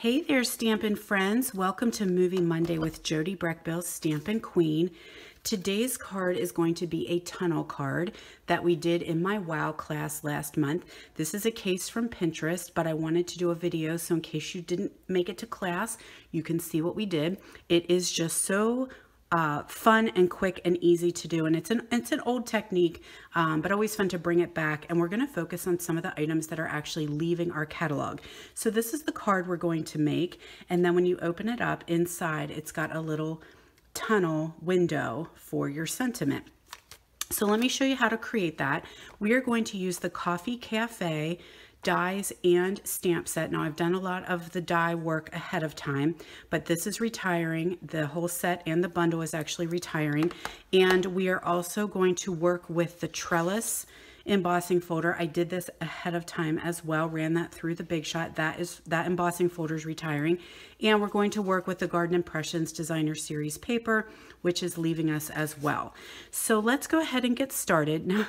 Hey there, Stampin' friends. Welcome to Movie Monday with Jody Breckbill's Stampin' Queen. Today's card is going to be a tunnel card that we did in my WOW class last month. This is a case from Pinterest, but I wanted to do a video so in case you didn't make it to class, you can see what we did. It is just so fun and quick and easy to do, and it's an old technique, but always fun to bring it back. And we're going to focus on some of the items that are actually leaving our catalog. So this is the card we're going to make, and then when you open it up inside, it's got a little tunnel window for your sentiment. So let me show you how to create that. We are going to use the Coffee Cafe dies and stamp set. Now I've done a lot of the die work ahead of time, but this is retiring. The whole set and the bundle is actually retiring. And we are also going to work with the Trellis embossing folder. I did this ahead of time as well, ran that through the Big Shot. That embossing folder is retiring. And we're going to work with the Garden Impressions Designer Series paper, which is leaving us as well. So let's go ahead and get started. Now,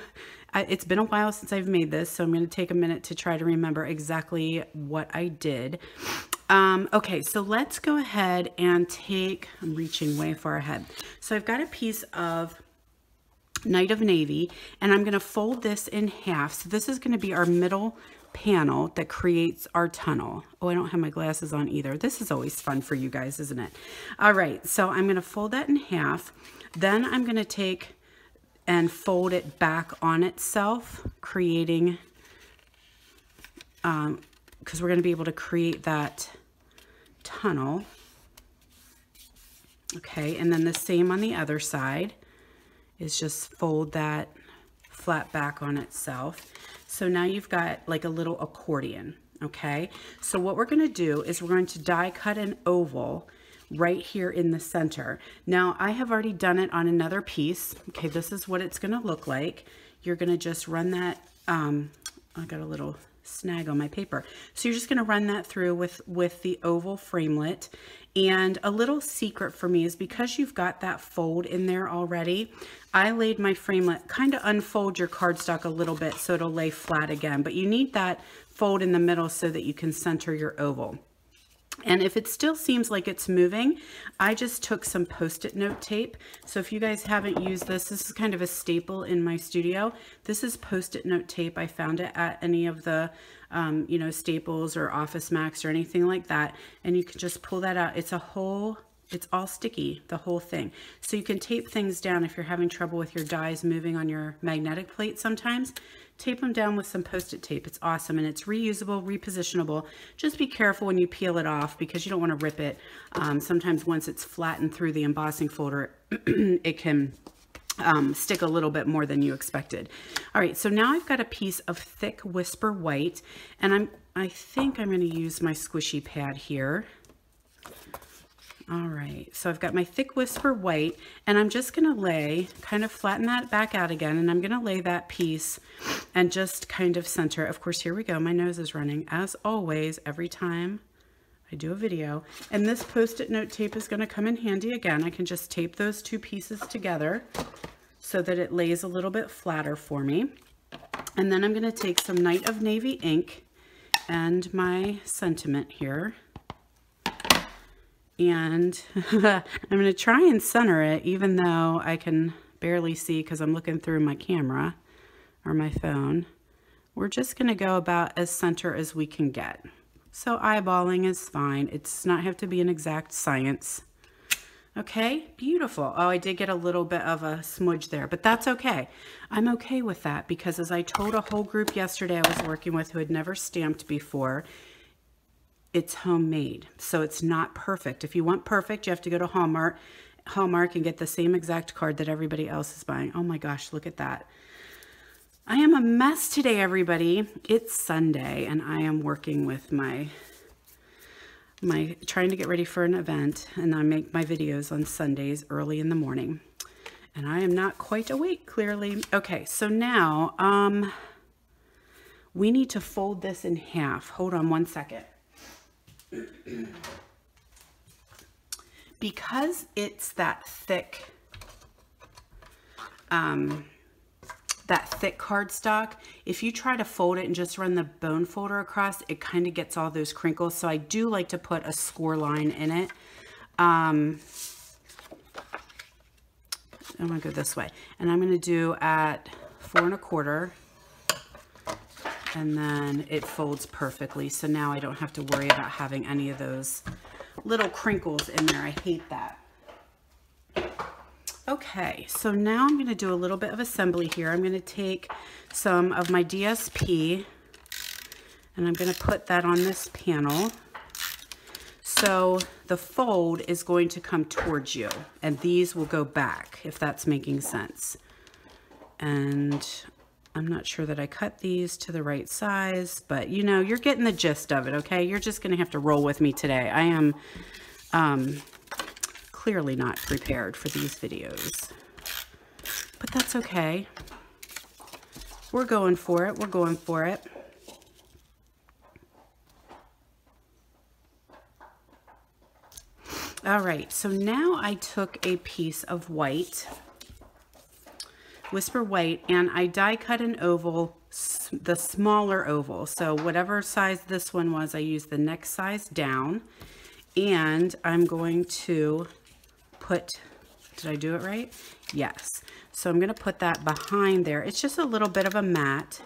it's been a while since I've made this, so I'm going to take a minute to try to remember exactly what I did. Okay, so let's go ahead and I'm reaching way far ahead. So I've got a piece of Night of Navy, and I'm going to fold this in half. So this is going to be our middle panel that creates our tunnel. Oh, I don't have my glasses on either. This is always fun for you guys, isn't it? All right, so I'm going to fold that in half. Then I'm going to take and fold it back on itself, creating, because we're going to be able to create that tunnel. Okay, and then the same on the other side is just fold that flat back on itself. So now you've got like a little accordion, okay? So what we're going to do is we're going to die cut an oval right here in the center. Now I have already done it on another piece. Okay, this is what it's going to look like. You're going to just run that, I got a little snag on my paper. So you're just going to run that through with the oval framelit. And a little secret for me is because you've got that fold in there already, I laid my framelit, kind of unfold your cardstock a little bit so it'll lay flat again, but you need that fold in the middle so that you can center your oval. And if it still seems like it's moving, I just took some Post-it note tape. So if you guys haven't used this, this is kind of a staple in my studio. This is Post-it note tape. I found it at any of the, you know, Staples or Office Max or anything like that. And you can just pull that out. It's all sticky, the whole thing. So you can tape things down if you're having trouble with your dies moving on your magnetic plate sometimes. Tape them down with some Post-it tape. It's awesome, and it's reusable, repositionable. Just be careful when you peel it off because you don't want to rip it. Sometimes once it's flattened through the embossing folder, it can stick a little bit more than you expected. All right, so now I've got a piece of thick Whisper White, and I think I'm going to use my squishy pad here. All right, so I've got my thick Whisper White, and I'm just going to kind of flatten that back out again, and I'm going to lay that piece and just kind of center. Of course, here we go. My nose is running, as always, every time I do a video. And this Post-it note tape is going to come in handy again. I can just tape those two pieces together so that it lays a little bit flatter for me. And then I'm going to take some Night of Navy ink and my sentiment here. And I'm going to try and center it, even though I can barely see because I'm looking through my camera or my phone. We're just going to go about as center as we can get. So eyeballing is fine. It's not have to be an exact science. Okay, beautiful. Oh, I did get a little bit of a smudge there, but that's okay. I'm okay with that because as I told a whole group yesterday I was working with who had never stamped before, it's homemade, so it's not perfect. If you want perfect, you have to go to Hallmark and get the same exact card that everybody else is buying. Oh my gosh, look at that. I am a mess today, everybody. It's Sunday, and I am working with trying to get ready for an event, and I make my videos on Sundays early in the morning. And I am not quite awake, clearly. Okay, so now we need to fold this in half. Hold on one second. Because it's that thick that thick cardstock, if you try to fold it and just run the bone folder across, it kind of gets all those crinkles. So I do like to put a score line in it. I'm gonna go this way, and I'm gonna do at 4 1/4, and then it folds perfectly. So now I don't have to worry about having any of those little crinkles in there. I hate that. Okay, so now I'm going to do a little bit of assembly here. I'm going to take some of my DSP and I'm going to put that on this panel. So the fold is going to come towards you and these will go back, if that's making sense. And I'm not sure that I cut these to the right size, but you know, you're getting the gist of it, okay? You're just going to have to roll with me today. I am clearly not prepared for these videos, but that's okay. We're going for it. We're going for it. All right, so now I took a piece of white, Whisper White, and I die cut an oval, the smaller oval. So whatever size this one was, I used the next size down, and I'm going to put, did I do it right? Yes. So I'm going to put that behind there. It's just a little bit of a mat.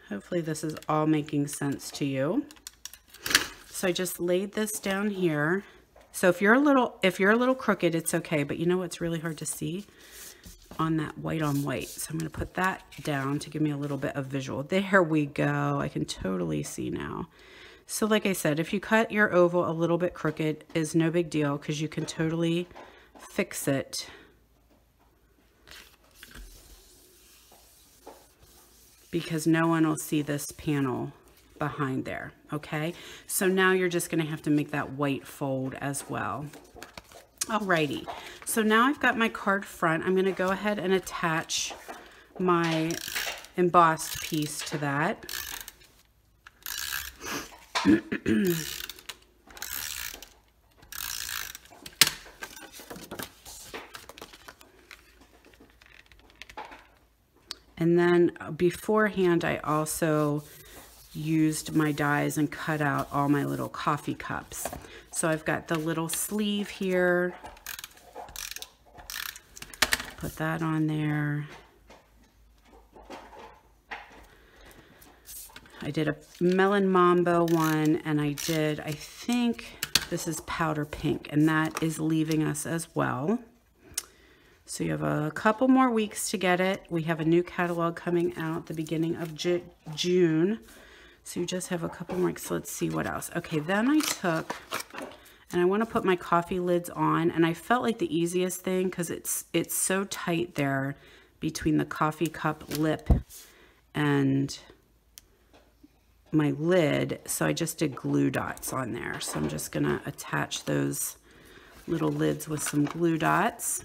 Hopefully this is all making sense to you. So I just laid this down here. So if you're a little crooked, it's okay, but you know what's really hard to see? On that white on white. So I'm going to put that down to give me a little bit of visual. There we go. I can totally see now. So like I said, if you cut your oval a little bit crooked, is no big deal because you can totally fix it. Because no one will see this panel behind there, okay? So now you're just gonna have to make that white fold as well. Alrighty, so now I've got my card front. I'm gonna go ahead and attach my embossed piece to that. And then beforehand, I also used my dies and cut out all my little coffee cups. So I've got the little sleeve here. Put that on there. I did a Melon Mambo one, and I think this is powder pink, and that is leaving us as well. So you have a couple more weeks to get it. We have a new catalog coming out the beginning of June. So you just have a couple more weeks. So let's see what else. Okay, then I took, and I want to put my coffee lids on, and I felt like the easiest thing, because it's so tight there between the coffee cup lip and my lid, so I just did glue dots on there. So I'm just gonna attach those little lids with some glue dots.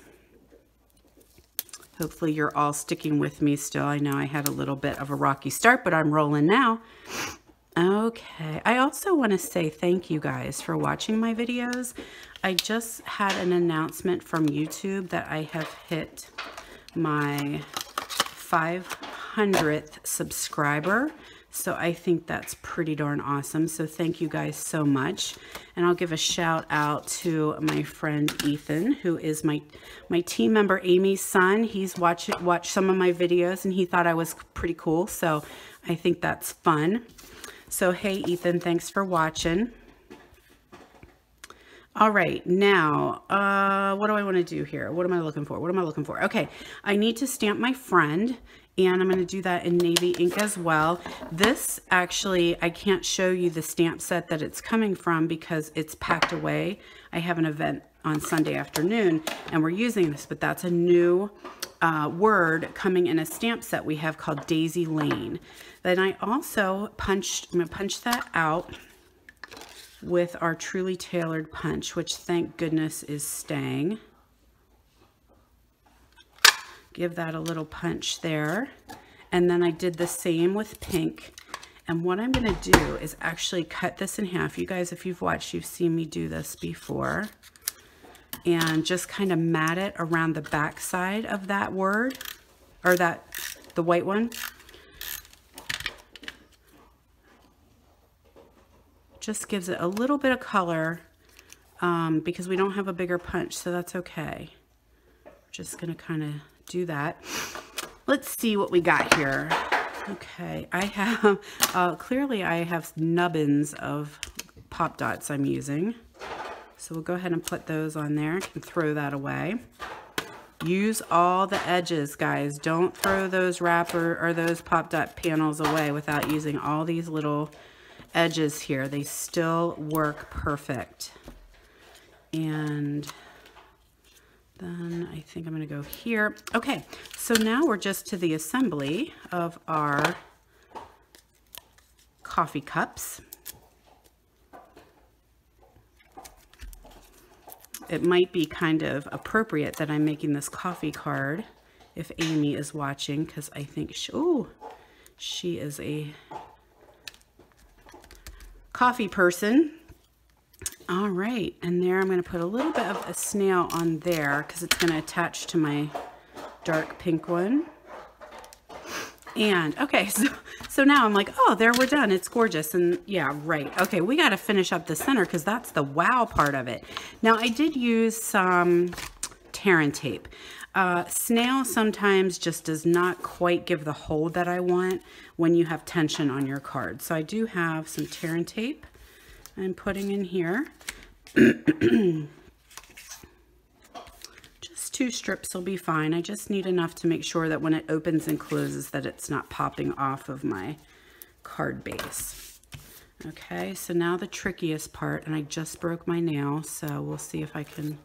Hopefully you're all sticking with me still. I know I had a little bit of a rocky start, but I'm rolling now. Okay, I also want to say thank you guys for watching my videos. I just had an announcement from YouTube that I have hit my 500th subscriber. So I think that's pretty darn awesome. So thank you guys so much. And I'll give a shout out to my friend Ethan, who is my team member Amy's son. He's watched some of my videos and he thought I was pretty cool. So I think that's fun. So hey Ethan, thanks for watching. All right, now, what do I want to do here? What am I looking for? What am I looking for? Okay, I need to stamp my friend, and I'm going to do that in navy ink as well. This, actually, I can't show you the stamp set that it's coming from because it's packed away. I have an event on Sunday afternoon, and we're using this, but that's a new word coming in a stamp set we have called Daisy Lane. Then I also I'm going to punch that out with our Truly Tailored punch, which thank goodness is staying. Give that a little punch there. And then I did the same with pink. And what I'm going to do is actually cut this in half. You guys, if you've watched, you've seen me do this before. and just kind of mat it around the back side of that word, or the white one. Just gives it a little bit of color because we don't have a bigger punch, so that's okay. Just gonna kind of do that. Let's see what we got here. Okay, I have, clearly I have nubbins of pop dots I'm using. So we'll go ahead and put those on there. I can throw that away. Use all the edges, guys. Don't throw those wrapper or those pop dot panels away without using all these little edges here. They still work perfect. And then I think I'm going to go here. Okay, so now we're just to the assembly of our coffee cups. It might be kind of appropriate that I'm making this coffee card if Amy is watching, because I think she is a coffee person. All right, and there I'm going to put a little bit of a snail on there because it's going to attach to my dark pink one. And okay, so now I'm like, oh, there, we're done. It's gorgeous. And yeah, right. Okay, we got to finish up the center because that's the wow part of it. Now I did use some tear and tape. Snail sometimes just does not quite give the hold that I want when you have tension on your card. So I do have some tear and tape I'm putting in here. Just 2 strips will be fine. I just need enough to make sure that when it opens and closes that it's not popping off of my card base. Okay, so now the trickiest part, and I just broke my nail, so we'll see if I can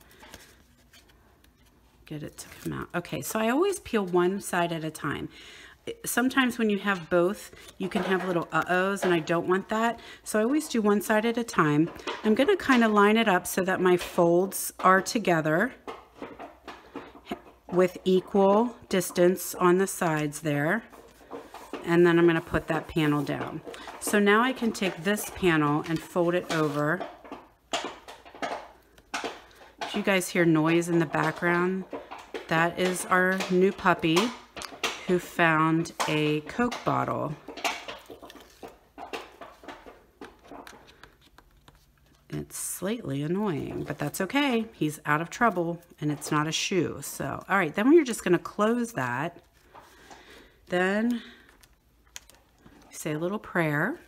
get it to come out. Okay, so I always peel one side at a time. Sometimes when you have both, you can have little uh-ohs, and I don't want that. So I always do one side at a time. I'm going to kind of line it up so that my folds are together with equal distance on the sides there. And then I'm going to put that panel down. So now I can take this panel and fold it over. If you guys hear noise in the background, that is our new puppy who found a Coke bottle. It's slightly annoying, but that's okay. He's out of trouble and it's not a shoe. So, all right, then we're just gonna close that. Then say a little prayer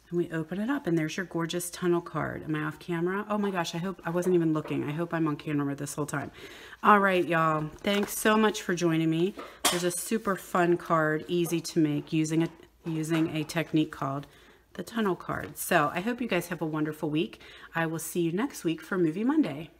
and we open it up and there's your gorgeous tunnel card. Am I off camera? Oh my gosh, I hope I wasn't even looking. I hope I'm on camera this whole time. All right, y'all. Thanks so much for joining me. There's a super fun card, easy to make using a technique called the tunnel card. So I hope you guys have a wonderful week. I will see you next week for Movie Monday.